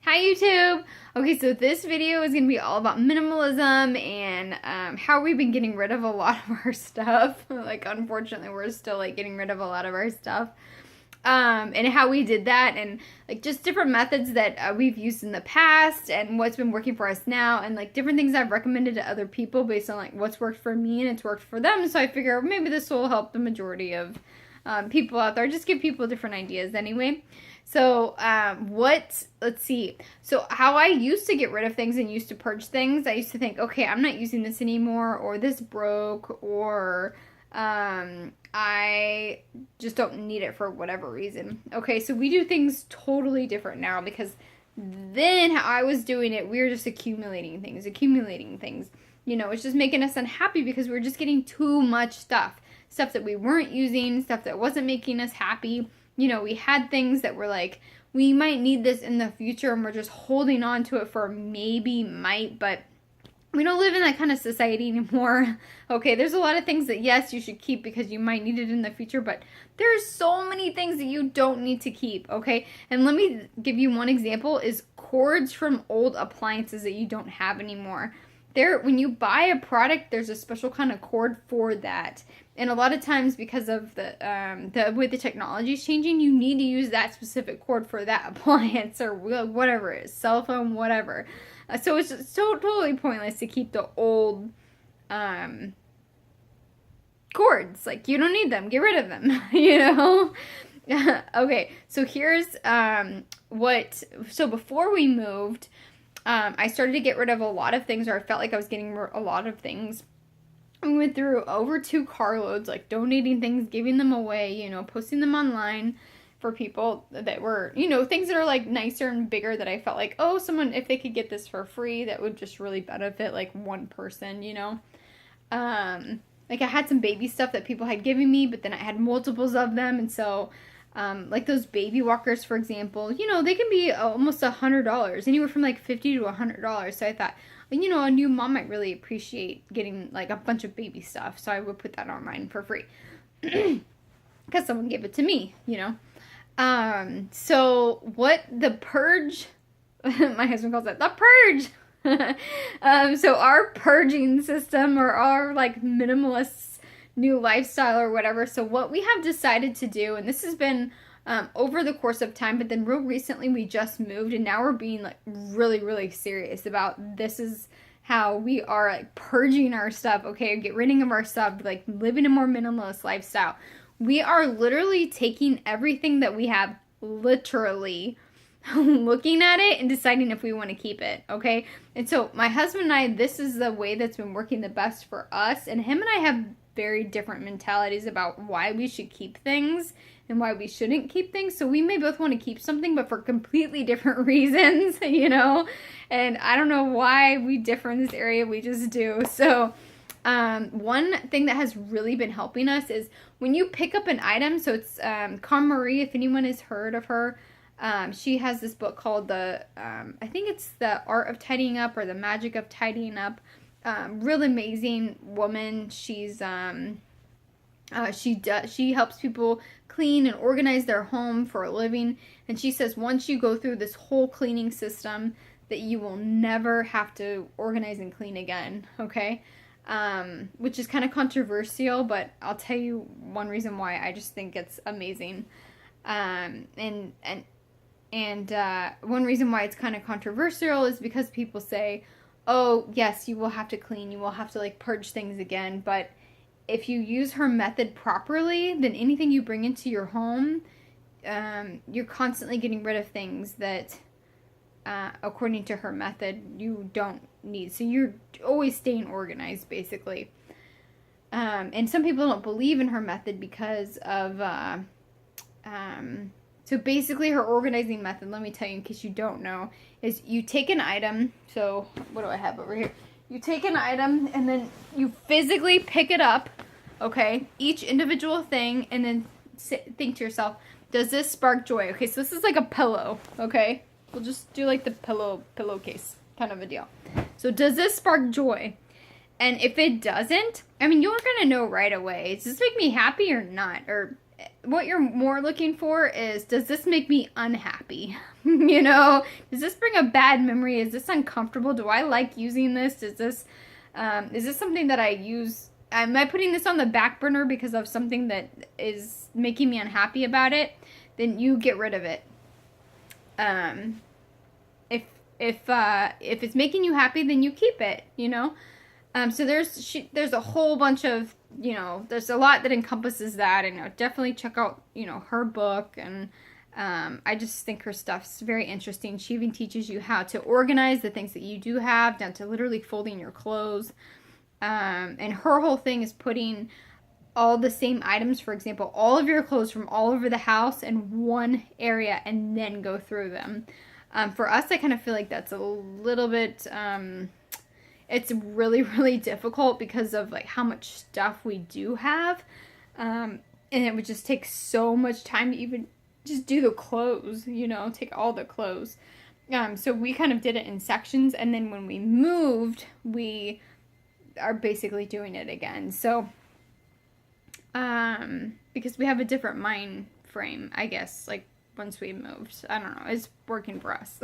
Hi YouTube! Okay, so this video is going to be all about minimalism and how we've been getting rid of a lot of our stuff. Like, unfortunately, we're still, like, getting rid of a lot of our stuff. And how we did that and, like, just different methods that we've used in the past and what's been working for us now and, like, different things I've recommended to other people based on, like, what's worked for me and it's worked for them. So I figure maybe this will help the majority of people out there. Just give people different ideas anyway. So, let's see. So, how I used to get rid of things and used to purge things, I used to think, okay, I'm not using this anymore, or this broke, or I just don't need it for whatever reason. Okay, so we do things totally different now because then how I was doing it, we were just accumulating things. You know, it's just making us unhappy because we were just getting too much stuff. Stuff that we weren't using, stuff that wasn't making us happy. You know, we had things that were like, we might need this in the future and we're just holding on to it for maybe, might, but we don't live in that kind of society anymore. Okay, there's a lot of things that, yes, you should keep because you might need it in the future, but there's so many things that you don't need to keep, okay? And let me give you one example is cords from old appliances that you don't have anymore. When you buy a product, there's a special kind of cord for that. And a lot of times, because of the way the technology is changing, you need to use that specific cord for that appliance or whatever it is, cell phone, whatever. So it's just so totally pointless to keep the old cords. Like, you don't need them. Get rid of them, you know? Okay, so here's so before we moved, I started to get rid of a lot of things, or I felt like I was getting a lot of things. I went through over 2 carloads, like donating things, giving them away, you know, posting them online for people that were, you know, things that are like nicer and bigger that I felt like, oh, someone, if they could get this for free, that would just really benefit like one person, you know. Like I had some baby stuff that people had given me, but then I had multiples of them, and so like those baby walkers, for example, you know, they can be almost $100, anywhere from like $50 to $100. So I thought, you know, a new mom might really appreciate getting like a bunch of baby stuff. So I would put that online for free because someone gave it to me, you know. So what the purge, my husband calls it the purge. So our purging system, or our like minimalist new lifestyle or whatever. So what we have decided to do, and this has been over the course of time, but then real recently we just moved, and now we're being like really, really serious about this is how we are like purging our stuff, okay, get rid of our stuff, like living a more minimalist lifestyle. We are literally taking everything that we have, literally looking at it and deciding if we want to keep it, okay? And so my husband and I, this is the way that's been working the best for us, and him and I have very different mentalities about why we should keep things and why we shouldn't keep things. So we may both want to keep something, but for completely different reasons, you know? And I don't know why we differ in this area, we just do. So one thing that has really been helping us is when you pick up an item, so it's KonMari, if anyone has heard of her, she has this book called I think it's The Art of Tidying Up or The Magic of Tidying Up. Really amazing woman. She's she helps people clean and organize their home for a living, and she says once you go through this whole cleaning system that you will never have to organize and clean again, okay? Which is kind of controversial, but I'll tell you one reason why I just think it's amazing. And one reason why it's kind of controversial is because people say, oh, yes, you will have to clean, you will have to like purge things again, but if you use her method properly, then anything you bring into your home, you're constantly getting rid of things that, according to her method, you don't need. So you're always staying organized, basically. And some people don't believe in her method because of, so basically her organizing method, let me tell you in case you don't know, is you take an item, so what do I have over here? You take an item and then you physically pick it up, okay, each individual thing, and then think to yourself, does this spark joy? Okay, so this is like a pillow, okay? We'll just do like the pillowcase kind of a deal. So does this spark joy? And if it doesn't, I mean, you're going to know right away. Does this make me happy or not? Or what you're more looking for is, does this make me unhappy? You know, does this bring a bad memory? Is this uncomfortable? Do I like using this? Is this something that I use? Am I putting this on the back burner because of something that is making me unhappy about it? Then you get rid of it. If it's making you happy, then you keep it, you know? So there's a whole bunch of, you know, there's a lot that encompasses that, and definitely check out, you know, her book, and I just think her stuff's very interesting. She even teaches you how to organize the things that you do have, down to literally folding your clothes, and her whole thing is putting all the same items, for example, all of your clothes from all over the house in one area, and then go through them. For us, I kind of feel like that's a little bit, it's really, really difficult because of like how much stuff we do have. And it would just take so much time to even just do the clothes, you know, take all the clothes. So we kind of did it in sections, and then when we moved, we are basically doing it again. So, because we have a different mind frame, I guess, like, once we moved. I don't know. It's working for us.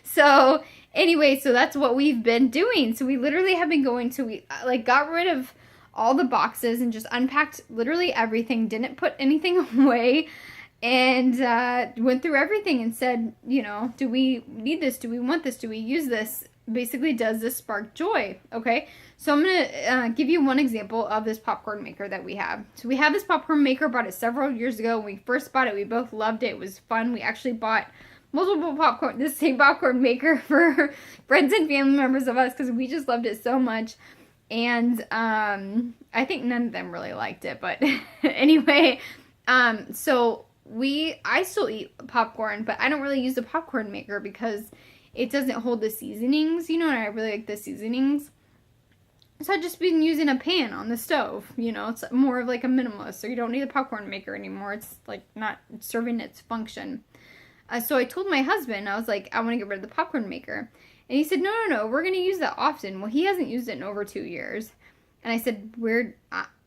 So anyway, so that's what we've been doing. So we literally have been going to, we like got rid of all the boxes and just unpacked literally everything. Didn't put anything away, and went through everything and said, you know, do we need this? Do we want this? Do we use this? Basically, does this spark joy? Okay, so I'm gonna give you one example of this popcorn maker that we have. So we have this popcorn maker, bought it several years ago. When we first bought it, we both loved it. It was fun. We actually bought the same popcorn maker for friends and family members of us because we just loved it so much. And I think none of them really liked it, but anyway, so I still eat popcorn, but I don't really use the popcorn maker because it doesn't hold the seasonings, you know, and I really like the seasonings. So I've just been using a pan on the stove, you know, it's more of like a minimalist, so you don't need a popcorn maker anymore. It's like not serving its function. So I told my husband, I was like, I want to get rid of the popcorn maker. And he said, no, we're going to use that often. Well, he hasn't used it in over 2 years. And I said,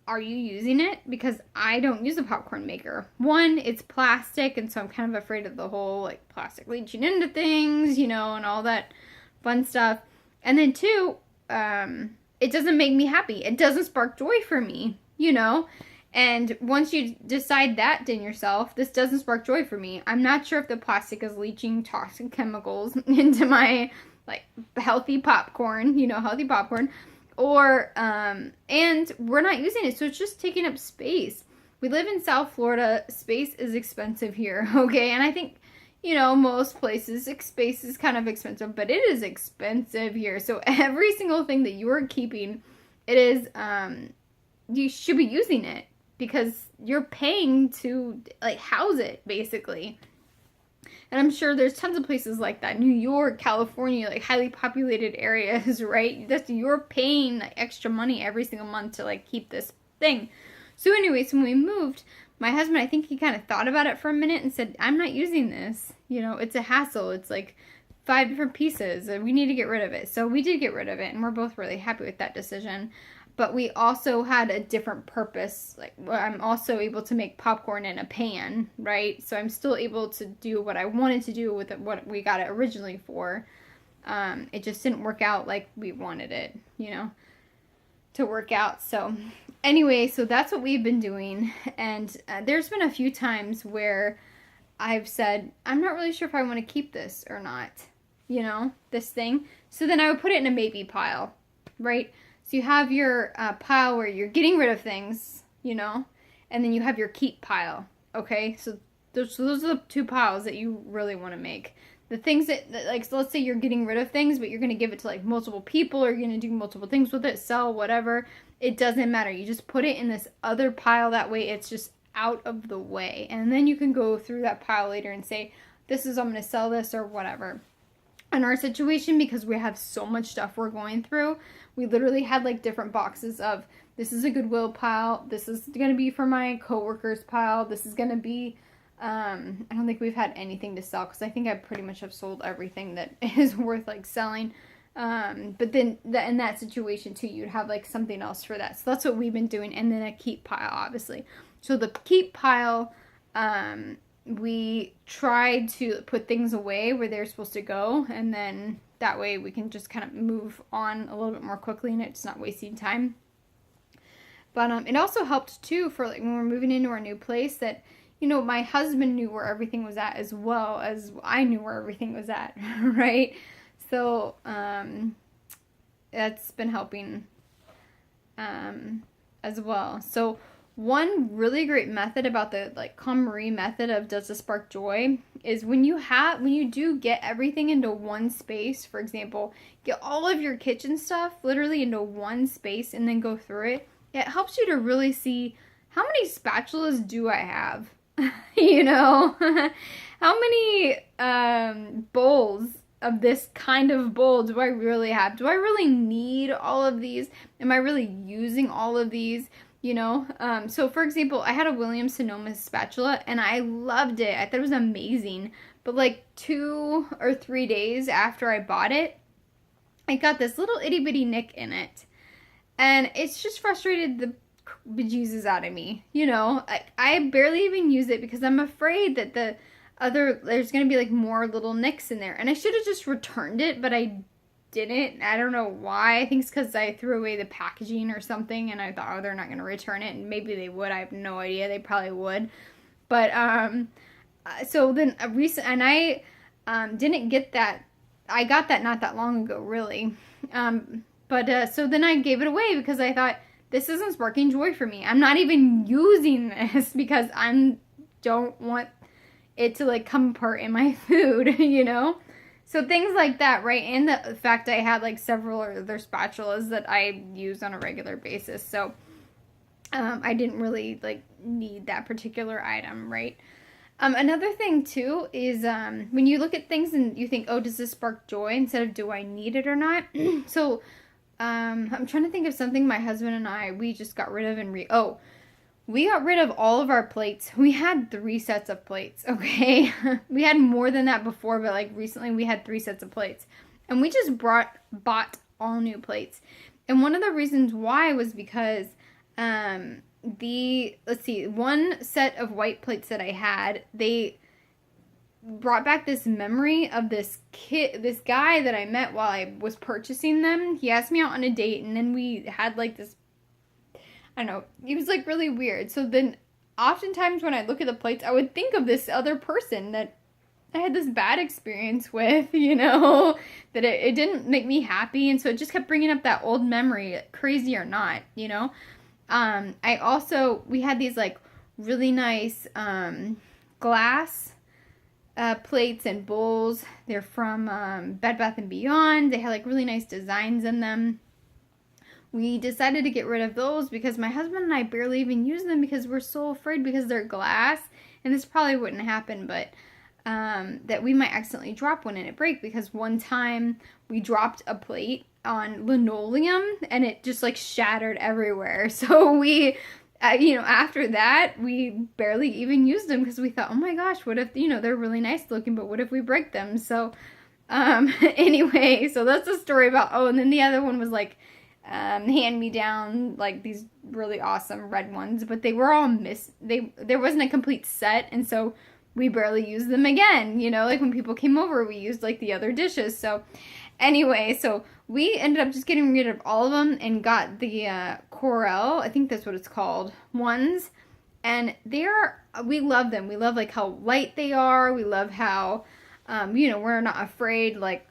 are you using it? Because I don't use a popcorn maker. One, it's plastic, and so I'm kind of afraid of the whole, like, plastic leaching into things, you know, and all that fun stuff. And then two, it doesn't make me happy. It doesn't spark joy for me, you know? And once you decide that in yourself, this doesn't spark joy for me. I'm not sure if the plastic is leaching toxic chemicals into my, like, healthy popcorn, or, and we're not using it, so it's just taking up space. We live in South Florida. Space is expensive here, okay? And I think, you know, most places, space is kind of expensive, but it is expensive here. So every single thing that you are keeping, it is, you should be using it because you're paying to, like, house it, basically. And I'm sure there's tons of places like that. New York, California, like highly populated areas, right? You're paying like extra money every single month to like keep this thing. So anyways, when we moved, my husband, I think he kind of thought about it for a minute and said, I'm not using this. You know, it's a hassle. It's like 5 different pieces and we need to get rid of it. So we did get rid of it and we're both really happy with that decision. But we also had a different purpose. Like, I'm also able to make popcorn in a pan, right? So I'm still able to do what I wanted to do with it, what we got it originally for. It just didn't work out like we wanted it, you know, to work out. So anyway, so that's what we've been doing. And there's been a few times where I've said, I'm not really sure if I want to keep this or not, you know, this thing. So then I would put it in a maybe pile, right? So you have your pile where you're getting rid of things, you know, and then you have your keep pile, okay? So those are the 2 piles that you really want to make. The things that, like, so let's say you're getting rid of things, but you're going to give it to, like, multiple people, or you're going to do multiple things with it, sell, whatever. It doesn't matter. You just put it in this other pile. That way it's just out of the way. And then you can go through that pile later and say, I'm going to sell this or whatever. In our situation, because we have so much stuff we're going through, we literally had like different boxes of, this is a Goodwill pile, this is going to be for my coworkers pile, this is going to be, I don't think we've had anything to sell, because I think I pretty much have sold everything that is worth like selling, but then in that situation too, you'd have like something else for that. So that's what we've been doing, and then a keep pile, obviously. So the keep pile, we try to put things away where they're supposed to go, and then that way we can just kind of move on a little bit more quickly and it's not wasting time. But it also helped too for like when we're moving into our new place that, you know, my husband knew where everything was at as well as I knew where everything was at, right? So that's been helping as well. So one really great method about the like KonMari method of does this spark joy is when you do get everything into one space, for example, get all of your kitchen stuff literally into one space and then go through it. It helps you to really see how many spatulas do I have? You know, how many bowls of this kind of bowl do I really have? Do I really need all of these? Am I really using all of these? You know, so for example, I had a Williams Sonoma spatula and I loved it. I thought it was amazing. But like 2 or 3 days after I bought it, I got this little itty bitty nick in it. And it's just frustrated the bejesus out of me. You know, I barely even use it because I'm afraid that there's going to be like more little nicks in there. And I should have just returned it, but I didn't. I don't know why. I think it's because I threw away the packaging or something and I thought, oh, they're not going to return it. And maybe they would. I have no idea. They probably would. But, so then I didn't get that. I got that not that long ago, really. So then I gave it away because I thought, this isn't sparking joy for me. I'm not even using this because I don't want it to like come apart in my food, you know? So things like that, right? And the fact I had like several other spatulas that I use on a regular basis. So I didn't really like need that particular item, right? Another thing too is when you look at things and you think, oh, does this spark joy instead of do I need it or not? So I'm trying to think of something my husband and we just got rid of we got rid of all of our plates. We had 3 sets of plates, okay? We had more than that before, but like recently we had 3 sets of plates. And we just bought all new plates. And one of the reasons why was because one set of white plates that I had, they brought back this memory of this guy that I met while I was purchasing them. He asked me out on a date and then we had like this, I don't know, he was like really weird. So then oftentimes when I look at the plates, I would think of this other person that I had this bad experience with, you know, that it didn't make me happy. And so it just kept bringing up that old memory, crazy or not, you know. We had these like really nice glass plates and bowls. They're from Bed Bath & Beyond. They had like really nice designs in them. We decided to get rid of those because my husband and I barely even use them because we're so afraid because they're glass. And this probably wouldn't happen, but that we might accidentally drop one and it break because one time we dropped a plate on linoleum and it just like shattered everywhere. So we, after that, we barely even used them because we thought, oh my gosh, what if, they're really nice looking, but what if we break them? So anyway, so that's the story about, and then the other one was like, hand me down, like these really awesome red ones, but they were all there wasn't a complete set, and so we barely used them again, like when people came over, we used like the other dishes. So anyway, so we ended up just getting rid of all of them and got the Corel, I think that's what it's called, ones, and we love them. We love like how light they are. We love how we're not afraid like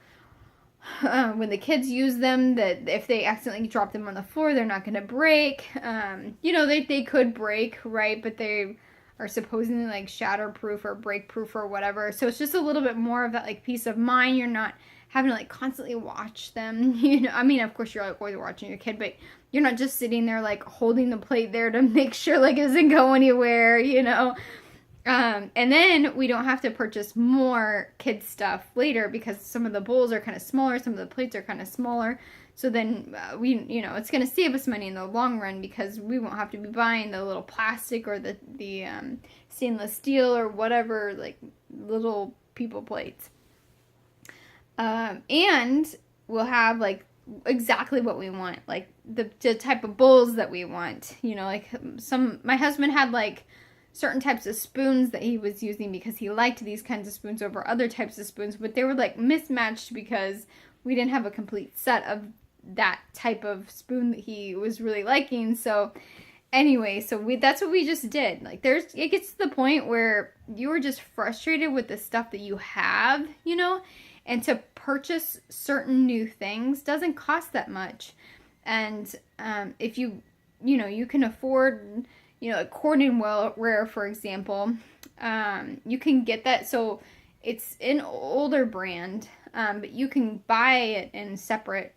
when the kids use them, that if they accidentally drop them on the floor, they're not going to break. They could break, right? But they are supposedly like shatterproof or break-proof or whatever. So it's just a little bit more of that like peace of mind. You're not having to like constantly watch them. I mean, of course you're like always watching your kid, but you're not just sitting there like holding the plate there to make sure like it doesn't go anywhere, And then we don't have to purchase more kids stuff later because some of the bowls are kind of smaller, some of the plates are kind of smaller. So then it's going to save us money in the long run because we won't have to be buying the little plastic or the stainless steel or whatever, like little people plates. And we'll have like exactly what we want, like the type of bowls that we want. You know, like my husband had like certain types of spoons that he was using because he liked these kinds of spoons over other types of spoons, but they were like mismatched because we didn't have a complete set of that type of spoon that he was really liking. So anyway, so that's what we just did. Like it gets to the point where you are just frustrated with the stuff that you have, you know, and to purchase certain new things doesn't cost that much. And if you can afford, like cordon wear, for example, you can get that. So it's an older brand, but you can buy it in separate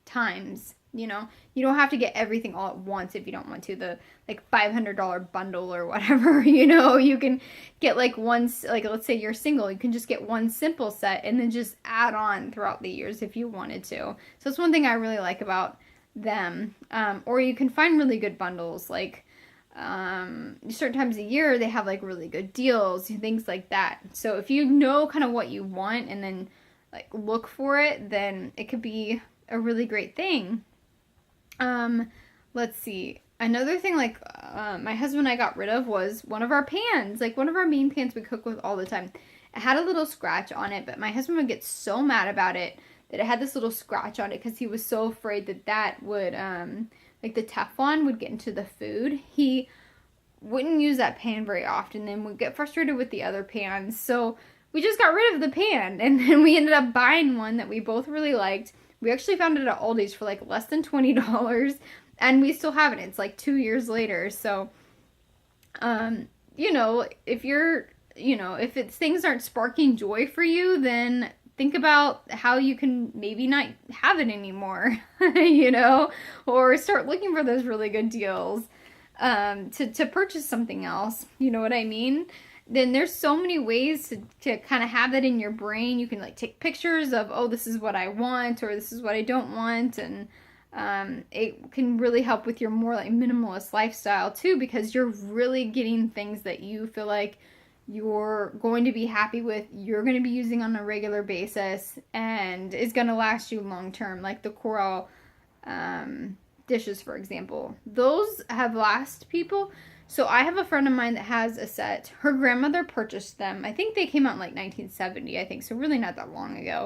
times. You don't have to get everything all at once if you don't want to. The like $500 bundle or whatever, you can get like like let's say you're single, you can just get one simple set and then just add on throughout the years if you wanted to. So that's one thing I really like about them. Or you can find really good bundles, like certain times a year they have like really good deals, things like that. So if you know kind of what you want and then like look for it, then it could be a really great thing. Let's see. Another thing, like, my husband and I got rid of was one of our pans. Like, one of our main pans we cook with all the time. It had a little scratch on it, but my husband would get so mad about it that it had this little scratch on it because he was so afraid that would, like, the Teflon would get into the food. He wouldn't use that pan very often and would get frustrated with the other pans. So we just got rid of the pan, and then we ended up buying one that we both really liked. We actually found it at Aldi's for like less than $20, and we still have it. It's like 2 years later. So, if you're, if things aren't sparking joy for you, then think about how you can maybe not have it anymore, or start looking for those really good deals, to purchase something else. You know what I mean? Then there's so many ways to kind of have that in your brain. You can like take pictures of, oh, this is what I want, or this is what I don't want. And it can really help with your more like minimalist lifestyle too, because you're really getting things that you feel like you're going to be happy with, you're going to be using on a regular basis, and is going to last you long term. Like the coral dishes, for example. Those have last people. So I have a friend of mine that has a set. Her grandmother purchased them. I think they came out in like 1970, I think, so really not that long ago.